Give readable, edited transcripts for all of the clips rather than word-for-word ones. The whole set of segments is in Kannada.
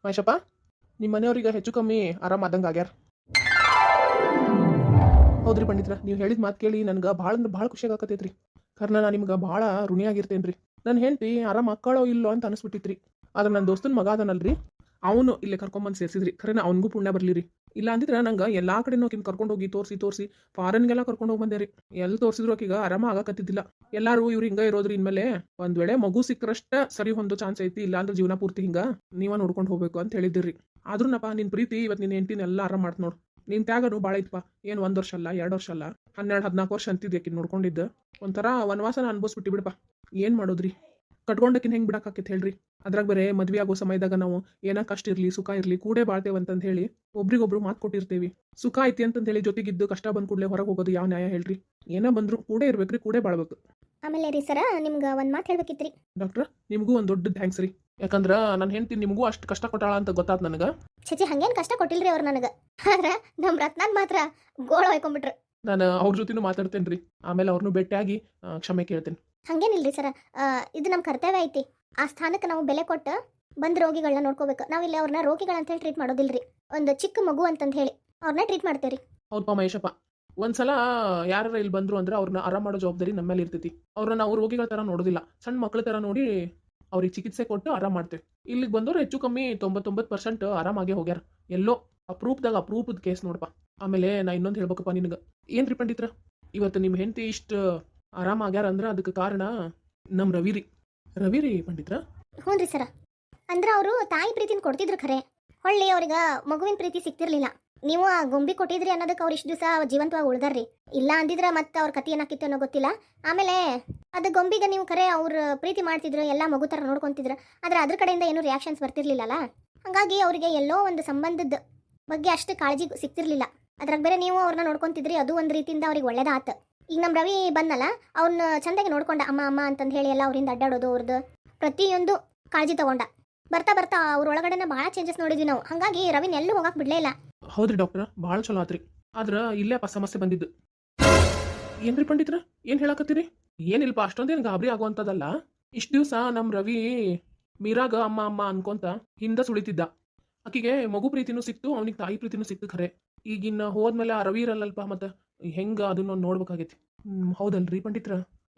ಮಹೇಶಪ್ಪ, ನಿಮ್ಮ ಮನೆಯವ್ರಿಗೆ ಹೆಚ್ಚು ಕಮ್ಮಿ ಆರಾಮಾದಂಗೆ ಆಗ್ಯಾರ. ಹೌದ್ರಿ ಪಂಡಿತ್ರ, ನೀವು ಹೇಳಿದ ಮಾತು ಕೇಳಿ ನನಗೆ ಭಾಳ ಅಂದ್ರೆ ಭಾಳ ಖುಷಿ ಆಗಕತ್ತೈತ್ರಿ. ಕಾರಣ ನಾನು ನಿಮ್ಗೆ ಭಾಳ ಋಣಿಯಾಗಿರ್ತೇನೆ ರೀ. ನನ್ನ ಹೆಂಡತಿ ಆರಾಮ ಮಕ್ಕಳೋ ಇಲ್ಲೋ ಅಂತ ಅನಿಸ್ಬಿಟ್ಟಿತ್ರಿ. ಆದ್ರೆ ನನ್ನ ದೋಸ್ತನ ಮಗ ಅದನಲ್ರಿ, ಅವನು ಇಲ್ಲೇ ಕರ್ಕೊಂಬಂದು ಸೇರಿಸಿದ್ರಿ. ಖರೆ ಅವನಿಗೂ ಪುಣ್ಯ ಬರಲಿ ರೀ. ಇಲ್ಲ ಅಂದಿದ್ರೆ ನಂಗೆ ಎಲ್ಲ ಕಡೆನೂ ಆಕಿನ ಕರ್ಕೊಂಡೋಗಿ ತೋರಿಸಿ ಫಾರಿನ್ಗೆಲ್ಲ ಕರ್ಕೊಂಡೋಗಿ ಬಂದೆ ರೀ. ಎಲ್ಲಿ ತೋರಿಸಿದ್ರು ಆಕಿಗೆ ಆರಾಮ ಆಗಕತ್ತಿದ್ದಿಲ್ಲ. ಎಲ್ಲರೂ ಇವ್ರು ಹಿಂಗೆ ಇರೋದ್ರಿ. ಇನ್ಮೇಲೆ ಒಂದ್ ವೇಳೆ ಮಗು ಸಿಕ್ಕರಷ್ಟ ಸರಿ ಹೊಂದೋ ಚಾನ್ಸ್ ಐತಿ, ಇಲ್ಲ ಅಂದ್ರೆ ಜೀವನ ಪೂರ್ತಿ ಹಿಂಗ ನೀವ ನೋಡ್ಕೊಂಡು ಹೋಗ್ಬೇಕು ಅಂತ ಹೇಳಿದಿರಿ. ಆದ್ರೂನಪ್ಪ ನಿನ್ ಪ್ರೀತಿ ಇವತ್ತು ನಿನ್ನ ಹೆಂಡತಿನ ಎಲ್ಲ ಆರಾಮ ಮಾಡ್ತ ನೋಡು. ನಿನ್ ತ್ಯಾಗನು ಭಾಳ ಐತಪ್ಪ. ಏನು 1 ವರ್ಷ ಅಲ್ಲ, 2 ವರ್ಷ ಅಲ್ಲ, 12-14 ವರ್ಷ ಅಂತಿದ್ದೆ ಆಕಿನ ನೋಡ್ಕೊಂಡಿದ್ದ. ಒಂಥರ ವನವಾಸನ ಅನ್ಭವಿಸ್ಬಿಟ್ಟಿ ಬಿಡಪ್ಪ. ಏನ್ ಮಾಡೋದ್ರಿ, ಕಟ್ಕೊಂಡಕಿನ ಹೆಂಗ್ ಬಿಡಾಕೈತಿ ಹೇಳ್ರಿ. ಅದ್ರಾಗ ಬೇರೆ ಮದ್ವೆ ಆಗೋ ಸಮಯದಾಗ ನಾವು ಏನ ಕಷ್ಟ ಇರ್ಲಿ ಸುಖ ಇರ್ಲಿ ಕೂಡೇ ಬಾಳ್ತೇವಂತಂದ ಹೇಳಿ ಒಬ್ರಿಗೊಬ್ರು ಮಾತು ಕೊಟ್ಟಿರ್ತೇವಿ. ಸುಖ ಐತಿ ಅಂತಂದ ಹೇಳಿ ಜೊತೆಗಿದ್ದು ಕಷ್ಟ ಬಂದ್ ಕೂಡಲೇ ಹೊರಗೆ ಹೋಗೋದು ಯಾವ ನ್ಯಾಯ ಹೇಳ್ರಿ. ಏನ ಬಂದ್ರು ಕೂಡೇ ಇರ್ಬೇಕ್ರಿ, ಕೂಡೇ ಬಾಳ್ಬೇಕು. ಆಮೇಲೆ ರೀ ಸರ, ನಿಮ್ಗೆ ಒಂದು ಮಾತು ಹೇಳ್ಬೇಕಿತ್ರಿ. ಡಾಕ್ಟ್ರ, ನಿಮಗೂ ಒಂದು ದೊಡ್ಡ ಥ್ಯಾಂಕ್ಸ್ ರೀ. ಯಾಕಂದ್ರ ನನ್ನ ಹೆಂಡತಿ ನಿಮಗೂ ಅಷ್ಟು ಕಷ್ಟ ಕೊಟ್ಟಾಳ ಅಂತ ಗೊತ್ತಾತ್ ನನಗೆ. ಚಚಿ ಹಂಗೇನು ಕಷ್ಟ ಕೊಟ್ಟಿಲ್ರಿ ಅವ್ರು ನನಗೆ. ಆದ್ರೆ ನಮ್ಮ ರತ್ನಾನ್ ಮಾತ್ರ ಗೋಳ ಹೊಯ್ಕೊಂಡ್ಬಿಟ್ರು. ನಾನು ಅವ್ರ ಜೊತೆನೂ ಮಾತಾಡ್ತೇನೆ ರೀ. ಆಮೇಲೆ ಅವ್ರನ್ನೂ ಭೇಟಿಯಾಗಿ ಕ್ಷಮೆ ಕೇಳ್ತೇನೆ. ಹಂಗೇನಿಲ್ರಿ ಸರ, ಇದು ನಮ್ಮ ಕರ್ತವ್ಯ ಐತಿ. ಆ ಸ್ಥಾನಕ್ಕೆ ನಾವು ಬೆಲೆ ಕೊಟ್ಟು ಬಂದ ರೋಗಿಗಳನ್ನ ನೋಡ್ಕೋಬೇಕು. ನಾವಿಲ್ಲಿ ಅವ್ರನ್ನ ರೋಗಿಗಳಂತ ಹೇಳಿ ಟ್ರೀಟ್ ಮಾಡೋದಿಲ್ರಿ. ಒಂದು ಚಿಕ್ಕ ಮಗು ಅಂತಂದು ಹೇಳಿ ಅವ್ರನ್ನ ಟ್ರೀಟ್ ಮಾಡ್ತೇವ್ರಿ. ಹೌದಪ್ಪ ಮಹೇಶಪ್ಪ, ಒಂದ್ಸಲ ಯಾರ ಇಲ್ಲಿ ಬಂದ್ರು ಅಂದ್ರೆ ಅವ್ರನ್ನ ಆರಾಮ್ ಮಾಡೋ ಜವಾಬ್ದಾರಿ ನಮ್ಮ ಮೇಲೆ ಇರ್ತೈತಿ. ಅವ್ರನ್ನ ನಾವು ರೋಗಿಗಳ ತರ ನೋಡೋದಿಲ್ಲ, ಸಣ್ಣ ಮಕ್ಕಳ ತರ ನೋಡಿ ಅವ್ರಿಗೆ ಚಿಕಿತ್ಸೆ ಕೊಟ್ಟು ಆರಾಮ್ ಮಾಡ್ತೇವೆ. ಇಲ್ಲಿಗೆ ಬಂದವ್ರು ಹೆಚ್ಚು ಕಮ್ಮಿ 99% ಆರಾಮಾಗೆ ಹೋಗ್ಯಾರ. ಎಲ್ಲೋ ಅಪರೂಪದ ಕೇಸ್ ನೋಡಪ್ಪ. ಆಮೇಲೆ ನಾ ಇನ್ನೊಂದು ಹೇಳ್ಬೇಕಪ್ಪ ನಿನಗೆ. ಏನ್ರಿ ಪಂಡಿತ್ರ, ಇವತ್ತು ನಿಮ್ಮ ಹೆಂಡತಿ ಇಷ್ಟು ಆರಾಮ ಆಗ್ಯಾರ ಅಂದ್ರೆ ಅದಕ್ಕೆ ಕಾರಣ ನಮ್ಮ ರವಿ ರೀ ಪಂಡಿತ್ರ. ಹ್ಞೂ ರೀ ಸರ. ಅಂದ್ರೆ ಅವರು ತಾಯಿ ಪ್ರೀತಿನ ಕೊಡ್ತಿದ್ರು ಖರೆ, ಹೊಳ್ಳಿ ಅವ್ರಿಗೆ ಮಗುವಿನ ಪ್ರೀತಿ ಸಿಕ್ತಿರ್ಲಿಲ್ಲ. ನೀವು ಆ ಗೊಂಬಿ ಕೊಟ್ಟಿದ್ರಿ ಅನ್ನೋದಕ್ಕೆ ಅವ್ರು ಇಷ್ಟು ದಿವಸ ಜೀವಂತವಾಗಿ ಉಳ್ದಾರ್ರಿ. ಇಲ್ಲ ಅಂದಿದ್ರೆ ಮತ್ತೆ ಅವ್ರ ಕತಿ ಏನಾಕಿತ್ತು ಅನ್ನೋ ಗೊತ್ತಿಲ್ಲ. ಆಮೇಲೆ ಅದು ಗೊಂಬಿಗೆ ನೀವು ಖರೆ ಅವ್ರ ಪ್ರೀತಿ ಮಾಡ್ತಿದ್ರು, ಎಲ್ಲ ಮಗು ಥರ ನೋಡ್ಕೊಂತಿದ್ರು. ಆದ್ರೆ ಅದ್ರ ಕಡೆಯಿಂದ ಏನೂ ರಿಯಾಕ್ಷನ್ಸ್ ಬರ್ತಿರ್ಲಿಲ್ಲಲ್ಲ. ಹಾಗಾಗಿ ಅವರಿಗೆ ಎಲ್ಲೋ ಒಂದು ಸಂಬಂಧದ ಬಗ್ಗೆ ಅಷ್ಟು ಕಾಳಜಿ ಸಿಕ್ತಿರ್ಲಿಲ್ಲ. ಅದ್ರಾಗ ಬೇರೆ ನೀವು ಅವ್ರನ್ನ ನೋಡ್ಕೊಂತಿದ್ರಿ, ಅದು ಒಂದು ರೀತಿಯಿಂದ ಅವ್ರಿಗೆ ಒಳ್ಳೇದಾತ. ಈಗ ನಮ್ಮ ರವಿ ಬಂದಲ್ಲ, ಅವ್ನ ಚಂದಾಗಿ ನೋಡ್ಕೊಂಡ, ಅಮ್ಮ ಅಮ್ಮ ಅಂತಂದು ಹೇಳಿ ಎಲ್ಲ ಅವ್ರಿಂದ ಅಡ್ಡಾಡೋದು, ಅವ್ರದ್ದು ಪ್ರತಿಯೊಂದು ಕಾಳಜಿ ತಗೊಂಡ. ಬರ್ತಾ ಬರ್ತಾ ಅವ್ರ ಒಳಗಡೆನ ಭಾಳ ಚೇಂಜಸ್ ನೋಡಿದ್ವಿ ನಾವು. ಹಾಗಾಗಿ ರವಿನ ಎಲ್ಲೂ ಹೋಗಕ್ಕೆ ಬಿಡಲೇ ಇಲ್ಲ. ಹೌದ್ರಿ ಡಾಕ್ಟರ್, ಭಾಳ ಚಲೋ ಆತ್ರಿ. ಆದ್ರೆ ಇಲ್ಲೇ ಸಮಸ್ಯೆ ಬಂದಿದ್ದು. ಏನ್ರಿ ಪಂಡಿತ್ರ, ಏನ್ ಹೇಳಕತ್ತೀರಿ? ಏನಿಲ್ಪ, ಅಷ್ಟೊಂದೇನು ಗಾಬರಿ ಆಗುವಂಥದ್ದಲ್ಲ. ಇಷ್ಟು ದಿವಸ ನಮ್ಮ ರವಿ ಮೀರಾಗ ಅಮ್ಮ ಅಮ್ಮ ಅನ್ಕೊಂತ ಹಿಂದ ಸುಳಿತಿದ್ದ. ಆಕಿಗೆ ಮಗು ಪ್ರೀತಿನೂ ಸಿಕ್ತು, ಅವನಿಗೆ ತಾಯಿ ಪ್ರೀತಿನೂ ಸಿಕ್ತು ಖರೆ. ಈಗಿನ್ನ ಹೋದ್ಮೇಲೆ ಆ ರವಿ ಇರಲ್ಲಲ್ಪ, ಮತ್ತೆ ಹೆಂಗ ಅದನ್ನ ನೋಡ್ಬೇಕಾಗೈತಿ. ಹೌದಲ್ರಿ ಪಂಡಿತ್ರ,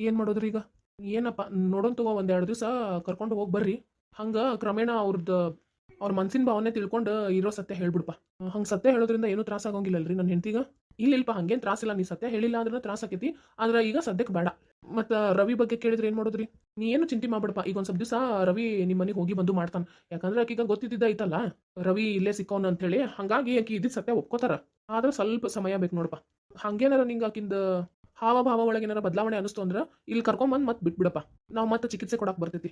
ಏನ್ ಮಾಡೋದ್ರಿ ಈಗ? ಏನಪ್ಪ ನೋಡೋನ್ ತಗೋ, 1-2 ದಿವಸ ಕರ್ಕೊಂಡು ಹೋಗಿ ಬರ್ರಿ. ಹಂಗ ಕ್ರಮೇಣ ಅವ್ರ ಮನ್ಸಿನ ಭಾವನೆ ತಿಳ್ಕೊಂಡು ಇರೋ ಸತ್ಯ ಹೇಳ್ಬಿಡ್ಪ. ಹಂಗೆ ಸತ್ಯ ಹೇಳೋದ್ರಿಂದ ಏನೂ ತ್ರಾಸ ಆಗೋಂಗಿಲ್ಲಲ್ರಿ ನನ್ನ ಹೆಂಡತಿಗ? ಇಲ್ಲಿಲ್ಪ, ಹಂಗೇನು ತ್ರಾಸಿಲ್ಲ. ನೀ ಸತ್ಯ ಹೇಳಿಲ್ಲ ಅಂದ್ರೆ ತ್ರಾಸ ಆಕೈತಿ. ಆದ್ರೆ ಈಗ ಸದ್ಯಕ್ಕೆ ಬೇಡ. ಮತ್ತು ರವಿ ಬಗ್ಗೆ ಕೇಳಿದ್ರೆ ಏನು ಮಾಡೋದ್ರಿ? ನೀ ಏನು ಚಿಂತೆ ಮಾಡ್ಬಿಡಪ್ಪ. ಈಗ ಒಂದು ಸ್ವಲ್ಪ ದಿವಸ ರವಿ ನಿಮ್ಮ ಮನೆಗೆ ಹೋಗಿ ಬಂದು ಮಾಡ್ತಾನೆ. ಯಾಕಂದ್ರೆ ಆಕೀಗ ಗೊತ್ತಿದ್ದ ಐತಲ್ಲ ರವಿ ಇಲ್ಲೇ ಸಿಕ್ಕವನು ಅಂತೇಳಿ. ಹಾಗಾಗಿ ಆಕಿ ಇದ್ದಿದ್ದು ಸತ್ಯ ಒಪ್ಕೋತಾರ. ಆದ್ರೆ ಸ್ವಲ್ಪ ಸಮಯ ಬೇಕು ನೋಡಪ್ಪ. ಹಂಗೇನಾರ ನಿಂಗೆ ಆಕಿಂದ ಹಾವಭಾವ ಒಳಗೇನಾರ ಬದಲಾವಣೆ ಅನಿಸ್ತು ಅಂದ್ರೆ ಇಲ್ಲಿ ಕರ್ಕೊಂಬಂದು ಮತ್ತೆ ಬಿಟ್ಬಿಡಪ್ಪ. ನಾವು ಮತ್ತೆ ಚಿಕಿತ್ಸೆ ಕೊಡಕ್ಕೆ ಬರ್ತೈತಿ.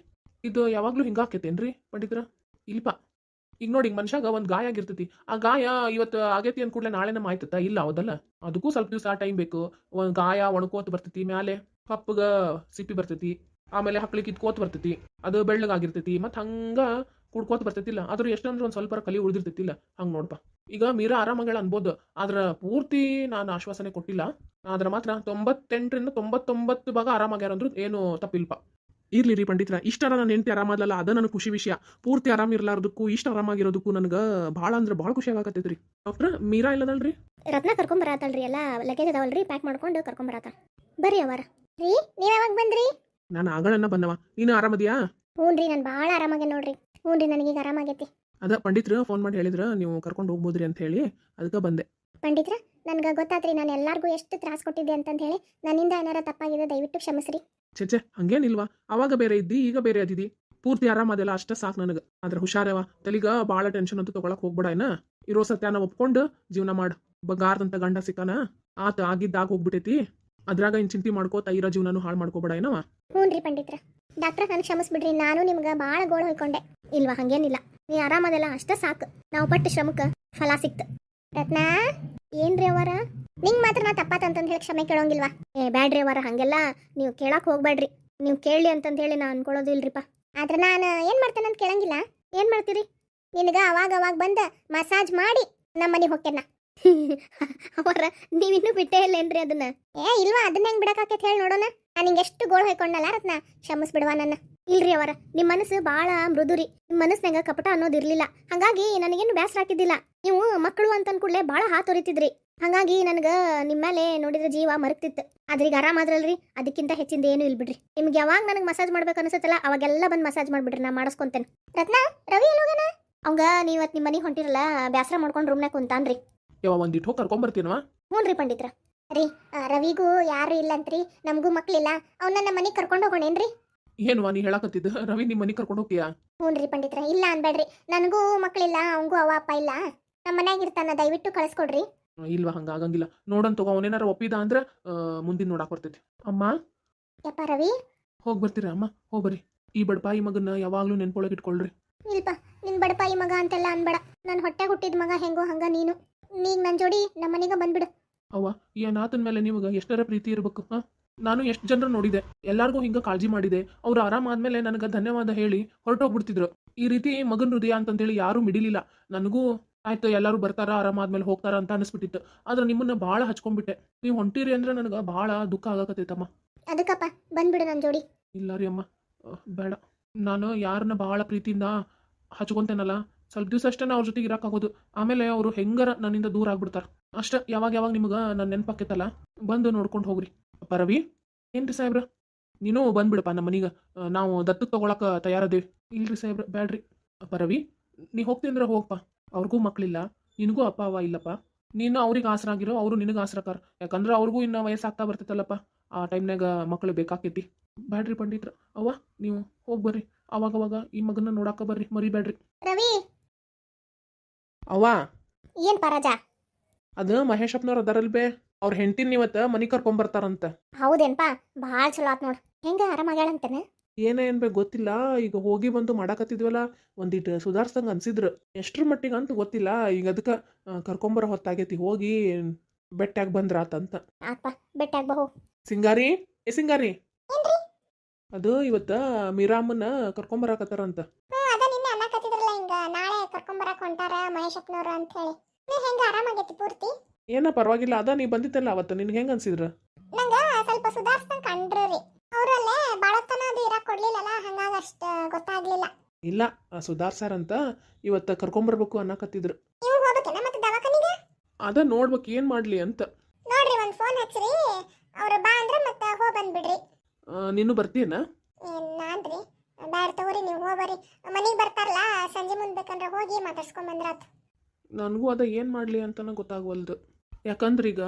ಇದು ಯಾವಾಗಲೂ ಹಿಂಗಾಕೈತೇನ್ರಿ ಪಂಡಿತರ? ಇಲ್ಪ, ಈಗ ನೋಡಿ, ಈಗ ಮನುಷ್ಯಾಗ ಒಂದು ಗಾಯ ಆಗಿರ್ತೈತಿ. ಆ ಗಾಯ ಇವತ್ತು ಆಗೈತಿ ಅಂದ ಕೂಡಲೇ ನಾಳೆನ ಮಾಯ್ತತ್ತ? ಇಲ್ಲ, ಹೌದಲ್ಲ? ಅದಕ್ಕೂ ಸ್ವಲ್ಪ ದಿವಸ ಟೈಮ್ ಬೇಕು. ಒಂದು ಗಾಯ ಒಣಕೋತ ಬರ್ತೈತಿ, ಮ್ಯಾಲೆ ಕಪ್ಪಗ ಸಿಪ್ಪಿ ಬರ್ತೈತಿ, ಆಮೇಲೆ ಹಕ್ಳಿಗೆ ಕಿತ್ಕೋತ ಬರ್ತೈತಿ, ಅದು ಬೆಳ್ಳಗಾಗಿರ್ತೈತಿ, ಮತ್ತು ಹಂಗ ಕುಡ್ಕೋತ ಬರ್ತೈತಿಲ್ಲ. ಆದ್ರೂ ಎಷ್ಟಂದ್ರೆ ಒಂದು ಸ್ವಲ್ಪ ಕಲಿ ಉಳಿದಿರ್ತೈತಿಲ್ಲ. ಹಂಗೆ ನೋಡಪ್ಪ. ಈಗ ಮೀರಾ ಆರಾಮಗಳ ಅನ್ಬೋದು, ಆದ್ರೆ ಪೂರ್ತಿ ನಾನು ಆಶ್ವಾಸನೆ ಕೊಟ್ಟಿಲ್ಲ. ಆದ್ರೆ ಮಾತ್ರ 98-99 ಭಾಗ ಆರಾಮಾಗ್ಯಾರ ಅಂದ್ರೂ ಏನು ತಪ್ಪಿಲ್ಪ. ಇರ್ಲಿ ರೀ ಪಂಡಿತ್ರ, ಇಷ್ಟರ ನನ್ನ ಹೆಂಡತಿ ಆರಾಮದಲ್ಲ, ಅದ ನನಗೆ ಖುಷಿ ವಿಷಯ. ಪೂರ್ತಿ ಆರಾಮಿರ್ಲಾರ್ದಕ್ಕೂ ಇಷ್ಟು ಆರಾಮಾಗಿರೋದಕ್ಕೂ ನನಗೆ ಭಾಳ ಅಂದ್ರೆ ಭಾಳ ಖುಷಿ ಆಗಕತ್ತೈತ್ರಿ. ಡಾಕ್ಟ್ರ, ಮೀರಾ ಇಲ್ಲದಲ್ರಿ? ರತ್ನ ಕರ್ಕೊಂಬರತ್ತಲ್ರಿ, ಎಲ್ಲ ಲಗೇಜ್ ಅದಾವಲ್ರಿ, ಪ್ಯಾಕ್ ಮಾಡ್ಕೊಂಡು ಕರ್ಕೊಂಬರತ್ತ. ಬರ್ರಿ ಅವರ. ರೀ, ನೀವು ಯಾವಾಗ ಬಂದ್ರಿ? ನಾನು ಆಗಳನ್ನ ಬಂದವ. ನೀನು ಆರಾಮದಿಯಾ? ಹ್ಞೂ ರೀ, ನಾನು ಭಾಳ ಆರಾಮಾಗೆ ನೋಡ್ರಿ. ಹ್ಞೂ ರೀ, ನನಗೀಗ ಆರಾಮಾಗೈತಿ. ಅದ ಪಂಡಿತ್ರ ಫೋನ್ ಮಾಡಿ ಹೇಳಿದ್ರ ನೀವು ಕರ್ಕೊಂಡು ಹೋಗ್ಬೋದ್ರಿ ಅಂತ ಹೇಳಿ ಅದಕ್ಕೆ ಬಂದೆ. ಪಂಡಿತ್ರ, ನನ್ಗೆ ಗೊತ್ತಾತ್ರಿ ನಾನು ಎಲ್ಲಾರ್ಗೂ ಎಷ್ಟು ತ್ರಾಸ ಕೊಟ್ಟಿದ್ದೆ ಅಂತಂದು ಹೇಳಿ. ನನ್ನಿಂದ ಏನಾರ ತಪ್ಪಾಗಿದೆ, ದಯವಿಟ್ಟು ಕ್ಷಮಿಸ್ರಿ. ಚೇಚೆ, ಹಂಗೇನಿಲ್ವಾ? ಅವಾಗ ಬೇರೆ ಇದ್ದಿ, ಈಗ ಬೇರೆ ಅದಿದಿ. ಪೂರ್ತಿ ಆರಾಮದೆಲ್ಲ ಅಷ್ಟ ಸಾಕು ನನಗೆ. ಆದ್ರೆ ಹುಷಾರವ, ತಲೆಗ ಭಾಳ ಟೆನ್ಷನ್ ಅಂತೂ ತಗೊಳಕ್ ಹೋಗ್ಬೇಡ. ಇರೋ ಸತ್ಯಾನ ಒಪ್ಕೊಂಡು ಜೀವನ ಮಾಡು. ಬಗಾರ್ದಂತ ಗಂಡ ಸಿಕ್ಕಾನ, ಆತ ಆಗಿದ್ದಾಗ ಹೋಗ್ಬಿಟ್ಟೈತಿ. ಅದ್ರಾಗ ಇನ್ ಚಿಂತೆ ಮಾಡ್ಕೋತ ಇರೋ ಜೀವನನು ಹಾಳು ಮಾಡ್ಕೋಬೇಡ. ಹ್ಞೂ ರೀ ಪಂಡಿತ್ರ, ಡಾಕ್ಟ್ರ ನಾನು ಕ್ಷಮಿಸ್ಬಿಡ್ರಿ. ನಾನು ನಿಮ್ಗೆ ಭಾಳ ಗೋಳು ಹೊಯ್ಕೊಂಡೆ. ಇಲ್ವಾ? ಹಂಗೇನಿಲ್ಲ, ನೀ ಆರಾಮದೆಲ್ಲ ಅಷ್ಟ ಸಾಕು. ನಾವು ಪಟ್ಟು ಶ್ರಮಕ್ಕೆ ಫಲ ಸಿಕ್ತು. ರತ್ನ, ಏನ್ರಿ ಅವರ? ನಿಂಗೆ ಮಾತ್ರ ನಾ ತಪ್ಪಾತಂತಂದು ಹೇಳಿ ಕ್ಷಮೆ ಕೇಳೋಂಗಿಲ್ವಾ? ಬ್ಯಾಡ್ರಿ ಅವರ, ಹಂಗೆಲ್ಲ ನೀವು ಕೇಳಕ್ಕೆ ಹೋಗ್ಬೇಡ್ರಿ. ನೀವು ಕೇಳಲಿ ಅಂತಂದು ಹೇಳಿ ನಾನು ಅನ್ಕೊಳ್ಳೋದಿಲ್ರಿಪ್ಪ. ಆದ್ರೆ ನಾನು ಏನು ಮಾಡ್ತೇನೆ ಅಂತ ಕೇಳಂಗಿಲ್ಲ. ಏನು ಮಾಡ್ತೀರಿ? ನಿನಗೆ ಅವಾಗ ಬಂದು ಮಸಾಜ್ ಮಾಡಿ ನಮ್ಮ ಮನೆಗೆ ಹೋಗ್ತೇನೆ. ಅವರ, ನೀವಿನ್ನೂ ಬಿಟ್ಟೇ ಇಲ್ಲೇನ್ರಿ ಅದನ್ನ? ಇಲ್ವಾ? ಅದನ್ನ ಹೆಂಗೆ ಬಿಡಕ್ಕಾಕೈತೆ ಹೇಳಿ ನೋಡೋಣ. ನಾನು ಹಿಂಗೆ ಎಷ್ಟು ಗೋಳು ಹೊಯ್ಕೊಂಡಲ್ಲ ರತ್ನ, ಕ್ಷಮಿಸ್ಬಿಡುವ ನನ್ನ. ಇಲ್ರಿ ಅವರ ನಿಮ್ಮ ಮನಸ್ಸು ಭಾಳ ಮೃದುರಿ, ನಿಮ್ಮ ಮನಸ್ಸಿನಾಗ ಕಪಟ ಅನ್ನೋದು ಇರ್ಲಿಲ್ಲ. ಹಾಗಾಗಿ ನನಗೇನು ಬೇಸರ ಆಗ್ತಿದ್ದಿಲ್ಲ. ನೀವು ಮಕ್ಕಳು ಅಂತ ಅನ್ಕೂಡ್ಲೆ ಭಾಳ ಹಾತೊರಿತಿದ್ರಿ. ಹಾಗಾಗಿ ನನಗೆ ನಿಮ್ಮ ಮೇಲೆ ನೋಡಿದ್ರೆ ಜೀವ ಮರಗ್ತಿತ್ತು. ಆದ್ರೆ ಈಗ ಆರಾಮಾದ್ರಲ್ರಿ, ಅದಕ್ಕಿಂತ ಹೆಚ್ಚಿಂದ ಏನು ಇಲ್ಲ ಬಿಡ್ರಿ. ನಿಮ್ಗೆ ಯಾವಾಗ ನನಗೆ ಮಸಾಜ್ ಮಾಡ್ಬೇಕು ಅನ್ಸತ್ತಲ್ಲ ಅವಾಗೆಲ್ಲ ಬಂದು ಮಸಾಜ್ ಮಾಡ್ಬಿಡ್ರಿ, ನಾ ಮಾಡಿಸ್ಕೊಂತೇನೆ. ರತ್ನ, ರವಿ ಎಲ್ಲೋಗನ? ಅವಂಗ ನೀವತ್ತು ನಿಮ್ಮ ಮನೆಗೆ ಹೊಂಟಿರಲ್ಲ, ಬೇಸರ ಮಾಡ್ಕೊಂಡು ರೂಮ್ನಾಗ ಕುಂತಾನ್ರಿ. ಯಾವ ಒಂದಿಟ್ಟು ಹೋಗಿ ಕರ್ಕೊಂಬರ್ತೀನವ. ಹ್ಞೂ ಪಂಡಿತ್ರ. ರೀ, ರವಿಗೂ ಯಾರು ಇಲ್ಲಂತ್ರಿ, ನಮಗೂ ಮಕ್ಳಿಲ್ಲ. ಅವನ್ನ ನಮ್ಮ ಮನೆಗೆ ಕರ್ಕೊಂಡು ಹೋಗೋಣೇನ್ರಿ? ಏನ್ವಾ ನೀ ಹೇಳಕತ್ತಿದ್ದು? ರವಿ ನಿಮ್ಮ ಮನೆಗೆ ಕರ್ಕೊಂಡು ಹೋಗ್ತೀಯಾ? ಹ್ಞೂ ಪಂಡಿತ್ರ, ಇಲ್ಲ ಅನ್ಬೇಡ್ರಿ. ನನಗೂ ಮಕ್ಳಿಲ್ಲ, ಅವಂಗೂ ಅವ್ವ ಅಪ್ಪ ಇಲ್ಲ. ನಮ್ಮ ಮನ್ಯಾಗ ಇರ್ತಾನ, ದಯವಿಟ್ಟು ಕಳಿಸ್ಕೊಡ್ರಿ. ಇಲ್ವಾ, ಹಂಗ ಆಗಂಗಿಲ್ಲ. ನೋಡನ್ ತಗೋ, ಅವನೇನಾರ ಒಪ್ಪಿದ ಅಂದ್ರೆ ಮುಂದಿನ ನೋಡಕ್ ಬರ್ತೈತಿ. ಅಮ್ಮ, ಯಪ್ಪ ರವಿ, ಹೋಗಿ ಬರ್ತೀರಾ? ಅಮ್ಮ ಹೋಗ್ಬರ್ರಿ. ಈ ಬಡಪಾಯಿ ಮಗನ್ನ ಯಾವಾಗ್ಲೂ ನೆನ್ಪೊಳಗೆ ಇಟ್ಕೊಳ್ರಿ. ಇಲ್ಪ ನಿನ್ ಬಡಪಾಯಿ ಮಗ ಅಂತೆಲ್ಲ ಅನ್ಬೇಡ. ನನ್ನ ಹೊಟ್ಟೆ ಹುಟ್ಟಿದ ಮಗ ಹೆಂಗೋ ಹಂಗ ನೀನು. ನೀಗ್ ನನ್ನ ಜೋಡಿ ನಮ್ಮ ಮನೆಗೆ ಬಂದ್ಬಿಡು. ಅವ್ವ, ಈ ಅನಾಥನ ಮೇಲೆ ನಿಮಗೆ ಎಷ್ಟರ ಪ್ರೀತಿ ಇರ್ಬೇಕು. ನಾನು ಎಷ್ಟು ಜನರು ನೋಡಿದೆ, ಎಲ್ಲಾರ್ಗೂ ಹಿಂಗ ಕಾಳಜಿ ಮಾಡಿದೆ. ಅವ್ರು ಆರಾಮಾದ್ಮೇಲೆ ನನಗೆ ಧನ್ಯವಾದ ಹೇಳಿ ಹೊರಟೋಗ್ಬಿಡ್ತಿದ್ರು. ಈ ರೀತಿ ಮಗನ ಹೃದಯ ಅಂತಂತೇಳಿ ಯಾರೂ ಮಿಡಿಲಿಲ್ಲ. ನನಗೂ ಆಯ್ತು, ಎಲ್ಲರೂ ಬರ್ತಾರ ಆರಾಮಾದ್ಮೇಲೆ ಹೋಗ್ತಾರ ಅಂತ ಅನಿಸ್ಬಿಟ್ಟಿತ್ತು. ಆದ್ರೆ ನಿಮ್ಮನ್ನ ಭಾಳ ಹಚ್ಕೊಂಡ್ಬಿಟ್ಟೆ. ನೀವು ಹೊಂಟಿರಿ ಅಂದ್ರೆ ನನಗೆ ಭಾಳ ದುಃಖ ಆಗಕತ್ತೈತಮ್ಮ. ಅದಕ್ಕಪ್ಪ ಬಂದ್ಬಿಡು ನನ್ನ ಜೋಡಿ. ಇಲ್ಲ ರೀ ಅಮ್ಮ, ಬೇಡ. ನಾನು ಯಾರನ್ನ ಭಾಳ ಪ್ರೀತಿಯಿಂದ ಹಚ್ಕೊಂತೇನಲ್ಲ, ಸ್ವಲ್ಪ ದಿವಸ ಅಷ್ಟೇ ಅವ್ರ ಜೊತೆಗೆ ಇರೋಕ್ಕಾಗೋದು. ಆಮೇಲೆ ಅವರು ಹೆಂಗಾರ ನನ್ನಿಂದ ದೂರ ಆಗ್ಬಿಡ್ತಾರೆ ಅಷ್ಟೇ. ಯಾವಾಗ ನಿಮ್ಗೆ ನನ್ನ ನೆನಪಾಕೈತಲ್ಲ, ಬಂದು ನೋಡ್ಕೊಂಡು ಹೋಗ್ರಿ. ಅಪ್ಪ ರವಿ, ಏನ್ರಿ ಸಾಹೇಬ್ರ, ನೀನು ಬಂದ್ಬಿಡಪ್ಪ ನಮ್ಮ ಮನೆಗೆ. ನಾವು ದತ್ತು ತಗೊಳಕ್ಕೆ ತಯಾರದೇವಿ. ಇಲ್ರಿ ಸಾಹೇಬ್ರ, ಬ್ಯಾಡ್ರಿ. ಅಪ್ಪ ರವಿ, ನೀ ಹೋಗ್ತೀನಿ ಅಂದ್ರೆ ಹೋಗಪ್ಪ. ಅವ್ರಿಗೂ ಮಕ್ಕಳಿಲ್ಲ, ನಿನಗೂ ಅಪ್ಪ ಅವ್ವ ಇಲ್ಲಪ್ಪ. ನೀನು ಅವ್ರಿಗೆ ಆಸರಾಗಿರೋ, ಅವರು ನಿನಗೆ ಆಸರಾಕಾರ. ಯಾಕಂದ್ರೆ ಅವ್ರಿಗೂ ಇನ್ನು ವಯಸ್ಸಾಗ್ತಾ ಬರ್ತೈತಲ್ಲಪ್ಪ, ಆ ಟೈಮ್ನಾಗ ಮಕ್ಕಳು ಬೇಕಾಕೈತಿ. ಬ್ಯಾಡ್ರಿ ಪಂಡಿತ್ರ. ಅವ್ವ, ನೀವು ಹೋಗಿ ಬರ್ರಿ. ಅವಾಗವಾಗ ಈ ಮಗನ ನೋಡಾಕ ಬರ್ರಿ, ಮರಿಬೇಡ್ರಿ. ರವಿ, ಅವ್ವ, ಏನ್ ಪರಾಜ? ಅದು ಮಹೇಶಪ್ಪನವ್ರು ಅದಾರಲ್ಬೇ, ಅವ್ರ ಹೆಂಡತಿನ ಇವತ್ತು ಮನೆ ಕರ್ಕೊಂಬರ್ತಾರಂತ. ಹೌದೇನ್ಪಾ, ಭಾಳ ಚಲೋ ಆತ್ ನೋಡ್. ಹೆಂಗ ಆರಾಮಾಗ್ಯಾಳಂತೇನೆ? ಏನ್ ಬೇಕು ಗೊತ್ತಿಲ್ಲ. ಈಗ ಹೋಗಿ ಬಂದು ಮಾಡಾಕತ್ತಿದ್ವಲ್ಲ, ಒಂದಿಟ್ಟು ಸುಧಾರ್ಸಂಗೆ ಅನ್ಸಿದ್ರು. ಎಷ್ಟ್ರ ಮಟ್ಟಿಗೆ ಅಂತ ಗೊತ್ತಿಲ್ಲ. ಈಗ ಅದಕ್ಕೆ ಕರ್ಕೊಂಬರೋ ಹೊತ್ತಾಗೈತಿ, ಹೋಗಿ ಬೆಟ್ಟಾಗಿ ಬಂದ್ರಾತಂತ. ಆತ್ಪ, ಬೆಟ್ಟಾಗ ಬಹು. ಸಿಂಗಾರಿ, ಸಿಂಗಾರಿ, ಅದು ಇವತ್ತ ಮೀರಾಮನ್ನ ಕರ್ಕೊಂಬರಾಕತ್ತಾರಂತ. ಅದ ನಿನ್ನೆ ಅನ್ನಕತ್ತಿದ್ರಲ್ಲ, ಹಿಂಗ ನಾಳೆ ಕರ್ಕೊಂಬರಕ್ ಹೊಂಟಾರ ಮಹೇಶಪ್ಪನವ್ರು ಅಂತ ಹೇಳಿ. ನೀ ಹೆಂಗ ಆರಾಮಾಗೈತಿ ಪೂರ್ತಿ? ಏನ ಪರವಾಗಿಲ್ಲ. ಅದ ನೀ ಬಂದಿತ್ತಲ್ಲ ಅವತ್ತು, ನಿನ್ಗೆ ಹೆಂಗ ಅನ್ಸಿದ್ರ? ನಂಗ ಸ್ವಲ್ಪ ಸುಧಾರ್ಸ್ದಂಗ್ ಕಂಡ್ರಿ. ಅವ್ರಲ್ಲೇ ಬಾಳತನ ಅದು ಇರಾಕ್ ಕೊಡ್ಲಿಲ್ಲಲ್ಲ, ಹಂಗಾಗಿ ಅಷ್ಟ ಗೊತ್ತಾಗ್ಲಿಲ್ಲ. ಇಲ್ಲ, ಸುಧಾರ್ಸಾರಂತ ಇವತ್ತ ಕರ್ಕೊಂಬರ್ಬೇಕು ಅನ್ನಕತ್ತಿದ್ರು. ನೀವು ಹೋಗ್ಬೇಕೇನ ಮತ್ತೆ ದವಾಖಾನಿಗೆ? ಅದ ನೋಡ್ಬೇಕು ಏನ್ ಮಾಡ್ಲಿ ಅಂತ. ನೋಡ್ರಿ, ಒಂದ್ ಫೋನ್ ಹಚ್ಚ್ರಿ, ಅವ್ರು ಬಾ ಅಂದ್ರ ಮತ್ತೆ ಹೋಗ್ ಬಂದ್ಬಿಡ್ರಿ. ನೀನು ಬರ್ತೀಯನ? ನಾನ್ರಿ ಬ್ಯಾಡ ತಗೋರಿ, ನೀವು ಹೋಗ್ಬರ್ರಿ. ಮನಿಗ್ ಬರ್ತಾರಲ್ಲ, ಸಂಜೆ ಮುಂದ್ ಬೇಕಂದ್ರೆ ಹೋಗಿ ಮಾತಾಡ್ಸ್ಕೊಂಡ್ ಬಂದ್ರಾತ್. ನನಗೂ ಅದ ಏನು ಮಾಡಲಿ ಅಂತನ ಗೊತ್ತಾಗವಲ್ದು. ಯಾಕಂದ್ರೆ ಈಗ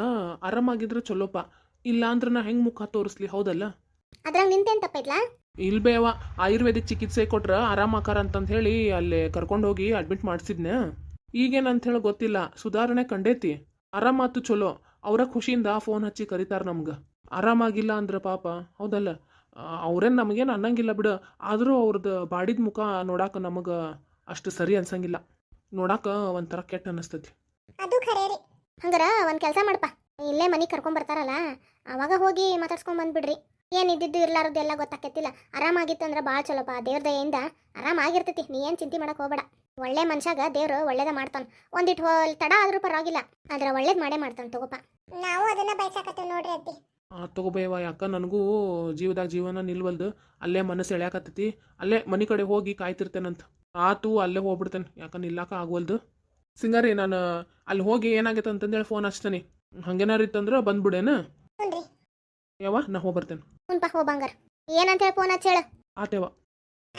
ಆರಾಮಾಗಿದ್ರೆ ಚಲೋಪ, ಇಲ್ಲ ಅಂದ್ರೆ ನಾ ಹೆಂಗೆ ಮುಖ ತೋರಿಸ್ಲಿ, ಹೌದಲ್ಲ? ಅದ್ರಾಗ ನಿಂತೇನ್ ತಪ್ಪೈತ್ಲಾ? ಇಲ್ಬೇವ, ಆಯುರ್ವೇದಿಕ್ ಚಿಕಿತ್ಸೆ ಕೊಟ್ರೆ ಆರಾಮಾಕಾರ ಅಂತಂದು ಹೇಳಿ ಅಲ್ಲಿ ಕರ್ಕೊಂಡೋಗಿ ಅಡ್ಮಿಟ್ ಮಾಡಿಸಿದ್ನೆ. ಈಗೇನಂತ ಹೇಳಿ ಗೊತ್ತಿಲ್ಲ, ಸುಧಾರಣೆ ಕಂಡೈತಿ. ಆರಾಮಾತು ಚಲೋ. ಅವರ ಖುಷಿಯಿಂದ ಫೋನ್ ಹಚ್ಚಿ ಕರೀತಾರೆ ನಮ್ಗೆ. ಆರಾಮಾಗಿಲ್ಲ ಅಂದ್ರೆ ಪಾಪ, ಹೌದಲ್ಲ? ಅವ್ರೇನು ನಮಗೇನು ಅನ್ನಂಗಿಲ್ಲ ಬಿಡು. ಆದರೂ ಅವ್ರದ್ದು ಬಾಡಿದ ಮುಖ ನೋಡಾಕ ನಮಗೆ ಅಷ್ಟು ಸರಿ ಅನ್ಸಂಗಿಲ್ಲ. ನೋಡಾಕ ಒಂಥರ ಕೆಟ್ಟ ಅನಿಸ್ತೈತಿ. ಅದು ಖರೆ ರೀ. ಹಂಗಾರ ಒಂದು ಕೆಲಸ ಮಾಡಪ್ಪ, ಇಲ್ಲೇ ಮನೆಗೆ ಕರ್ಕೊಂಡ್ ಬರ್ತಾರಲ್ಲ, ಅವಾಗ ಹೋಗಿ ಮಾತಾಡ್ಸ್ಕೊಂಡ್ ಬಂದ್ಬಿಡ್ರಿ. ಏನಿದ್ದು ಇರ್ಲಾರದ್ದು ಎಲ್ಲ ಗೊತ್ತಾಕೈತಿಲ್ಲ. ಆರಾಮಾಗಿತ್ತು ಅಂದ್ರೆ ಭಾಳ ಚಲೋಪ್ಪ. ದೇವ್ರ ದಯೆಯಿಂದ ಆರಾಮಾಗಿರ್ತೈತಿ. ನೀ ಏನು ಚಿಂತೆ ಮಾಡಕ್ಕೆ ಹೋಗಬೇಡ. ಒಳ್ಳೆ ಮನುಷ್ಯಾಗ ದೇವ್ರು ಒಳ್ಳೇದ ಮಾಡ್ತಾನೆ. ಒಂದಿಟ್ಟು ತಡ ಆದ್ರೂ ಪರವಾಗಿಲ್ಲ, ಆದ್ರೆ ಒಳ್ಳೇದು ಮಾಡೇ ಮಾಡ್ತಾನೆ. ತಗೋಪ, ನಾವು ಅದನ್ನ ಬಯಸಾಕತ್ತೇವೆ ನೋಡ್ರಿ ಅತ್ತಿ. ತಗೋಬೇವ, ಯಾಕ ನನಗೂ ಜೀವದಾಗ ಜೀವನ ನಿಲ್ವಲ್ದು. ಅಲ್ಲೇ ಮನಸ್ಸು ಎಳ್ಯಾಕತ್ತೈತಿ. ಅಲ್ಲೇ ಮನೆ ಕಡೆ ಹೋಗಿ ಕಾಯ್ತಿರ್ತೇನಂತ. ಆತು, ಅಲ್ಲೇ ಹೋಗ್ಬಿಡ್ತೇನೆ, ಯಾಕಂದ್ರೆ ನಿಲ್ಲಾಕ ಆಗ್ವಲ್ದು. ಸಿಂಗಾರಿ, ನಾನು ಅಲ್ಲಿ ಹೋಗಿ ಏನಾಗೈತೆ ಅಂತಂದೇಳಿ ಫೋನ್ ಹಚ್ತೇನೆ. ಹಂಗೇನಾರು ಇತ್ತಂದ್ರೆ ಬಂದ್ಬಿಡೇನ? ಹ್ಞೂ ಯಾವ ನಾ ಹೋಗ್ಬರ್ತೇನೆ. ಹ್ಞೂಪ್ಪ, ಹೋಗಂಗಾರ. ಏನಂತ ಹೇಳಿ ಫೋನ್ ಹಚ್ಚ ಹೇಳ. ಆತೇವ.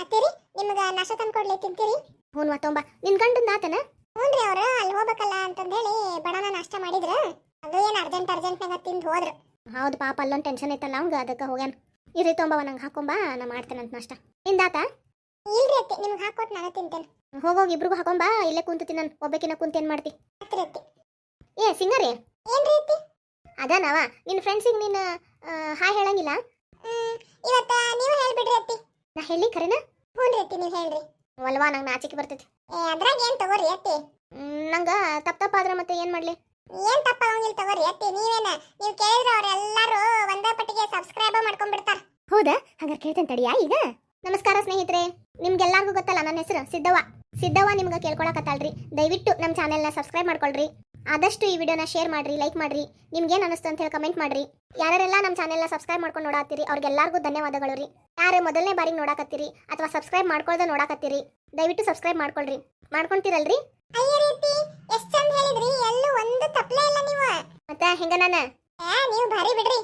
ಅತ್ತೀರಿ, ನಿಮ್ಗೆ ನಾಷ್ಟ ತಂದು ಕೊಡ್ಲಿ, ತಿಂತೀರಿ? ಹ್ಞೂ ತೊಂಬ. ನಿನ್ ಗಂಡಂದು ಆತನ? ಹ್ಞೂ ಅವ್ರು ಅಲ್ಲಿ ಹೋಗ್ಬೇಕಲ್ಲ ಅಂತಂದೇಳಿ ಬಡನ ನಾಷ್ಟ ಮಾಡಿದ್ರ. ಅದು ಏನು ಅರ್ಜೆಂಟ್ನಾಗ ತಿಂದು ಹೋದ್ರು. ಹೌದು ಪಾಪ, ಅಲ್ಲೊಂದು ಟೆನ್ಷನ್ ಐತಲ್ಲ ಅವ್ಗೆ, ಅದಕ್ಕೆ ಹೋಗ್ಯಾನ. ಇರಿ ತೊಂಬವ, ನಂಗೆ ಹಾಕೊಂಬ, ನಾ ಮಾಡ್ತೇನಂತ ನಾಷ್ಟ. ನಿಂದಾತ? ಇಲ್ರಿ ಅತ್ತಿ, ನಿಮ್ಗೆ ಹಾಕೊಟ್ಟು ನಾನು ತಿಂತೇನೆ. ಹೋಗೋಗಿ ಇಬ್ರಿಗೂ ಹಾಕೊಂಬ, ಇಲ್ಲೇ ಕುಂತು ನಾನು ಒಬ್ಬಕಿನ ಕುಂತು ಏನು ಮಾಡ್ತಿ? ಏ ಸಿಂಗರಿ, ಏನ್ರಿ ಅತ್ತಿ? ಅದನವ ನಿನ್ನ ಫ್ರೆಂಡ್ಸಿಗೆ ನೀನು ಹಾಯ್ ಹೇಳಂಗಿಲ್ಲ? ಇವತ್ತ ನೀವು ಹೇಳ್ಬಿಡ್ರಿ ಅತ್ತಿ. ನಾ ಹೇಳಿ ಖರೇನಾ? ಹ್ಞೂ ರೀ ಅತ್ತಿ, ನೀವು ಹೇಳ್ರಿ. ಒಲ್ವಾ, ನಂಗೆ ನಾಚಿಕೆ ಬರ್ತೈತಿ. ಅದ್ರಾಗ ಏನು ತಗೋರಿ ಅತ್ತಿ? ನಂಗೆ ತಪ್ಪಾದ್ರೆ ಮತ್ತೆ ಏನು ಮಾಡಲಿ? ಏನು ತಪ್ಪಾಗಂಗಿಲ್ಲ ತಗೋರಿ ಅತ್ತಿ. ನೀವು ಕೇಳಿದ್ರೆ ಅವರೆಲ್ಲರೂ ಒಂದೇ ಪಟ್ಟಿಗೆ ಸಬ್ಸ್ಕ್ರೈಬ್ ಮಾಡ್ಕೊಂಡ್ಬಿಡ್ತಾರೆ. ಹೌದಾ? ಹಾಗಾದ್ರೆ ಕೇಳ್ತೇನೆ ತಡಿಯಾ ಈಗ. ನಮಸ್ಕಾರ ಸ್ನೇಹಿತರೆ, ನಿಮ್ಗೆಲ್ಲರಿಗೂ ಗೊತ್ತಲ್ಲ ನನ್ನ ಹೆಸರು ಸಿದ್ದವ್ವ. ಸಿದ್ದವ್ವ ನಿಮ್ಗೆ ಕೇಳ್ಕೊಳಕತ್ತಾಳ್ರಿ, ದಯವಿಟ್ಟು ನಮ್ಮ ಚಾನೆಲ್ನ ಸಬ್ಸ್ಕ್ರೈಬ್ ಮಾಡ್ಕೊಳ್ರಿ. ಆದಷ್ಟು ಈ ವಿಡಿಯೋನ ಶೇರ್ ಮಾಡ್ರಿ, ಲೈಕ್ ಮಾಡ್ರಿ. ನಿಮ್ಗೇನು ಅನಿಸ್ತು ಅಂತ ಹೇಳಿ ಕಮೆಂಟ್ ಮಾಡ್ರಿ. ಯಾರೆಲ್ಲ ನಮ್ಮ ಚಾನೆಲ್ನ ಸಬ್ಸ್ಕ್ರೈಬ್ ಮಾಡ್ಕೊಂಡು ನೋಡಾತ್ತೀರಿ ಅವ್ರಿಗೆಲ್ಲರಿಗೂ ಧನ್ಯವಾದಗಳು ರೀ. ಯಾರು ಮೊದಲನೇ ಬಾರಿಗೆ ನೋಡಾಕತ್ತೀರಿ ಅಥವಾ ಸಬ್ಸ್ಕ್ರೈಬ್ ಮಾಡ್ಕೊಳ್ದೆ ನೋಡಾಕತ್ತೀರಿ, ದಯವಿಟ್ಟು ಸಬ್ಸ್ಕ್ರೈಬ್ ಮಾಡ್ಕೊಳ್ರಿ. ಮಾಡ್ಕೊಂತೀರಲ್ರಿ? ಅಯ್ಯ ರೀತಿ ಎಷ್ಟು ಚಂದ ಹೇಳಿದ್ರಿ, ಎಲ್ಲೂ ಒಂದು ತಪ್ಪಲೇ ಇಲ್ಲ ನೀವು. ಮತ್ತೆ ಹೆಂಗ ನಾನು ನೀವು ಭಾರಿ ಬಿಡ್ರಿ.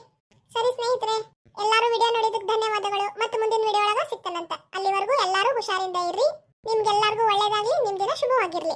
ಸರಿ ಸ್ನೇಹಿತರೆ, ಎಲ್ಲರೂ ವಿಡಿಯೋ ನೋಡಿದ್ದಕ್ಕೆ ಧನ್ಯವಾದಗಳು. ಮತ್ತೆ ಮುಂದಿನ ವಿಡಿಯೋ ಒಳಗೆ ಸಿಗ್ತಾನಂತ. ಅಲ್ಲಿವರೆಗೂ ಎಲ್ಲರೂ ಹುಷಾರಿಂದ ಇರ್ರಿ. ನಿಮ್ಗೆಲ್ಲರಿಗೂ ಒಳ್ಳೇದಾಗ್ಲಿ, ನಿಮ್ ದಿನ ಶುಭವಾಗಿರ್ಲಿ.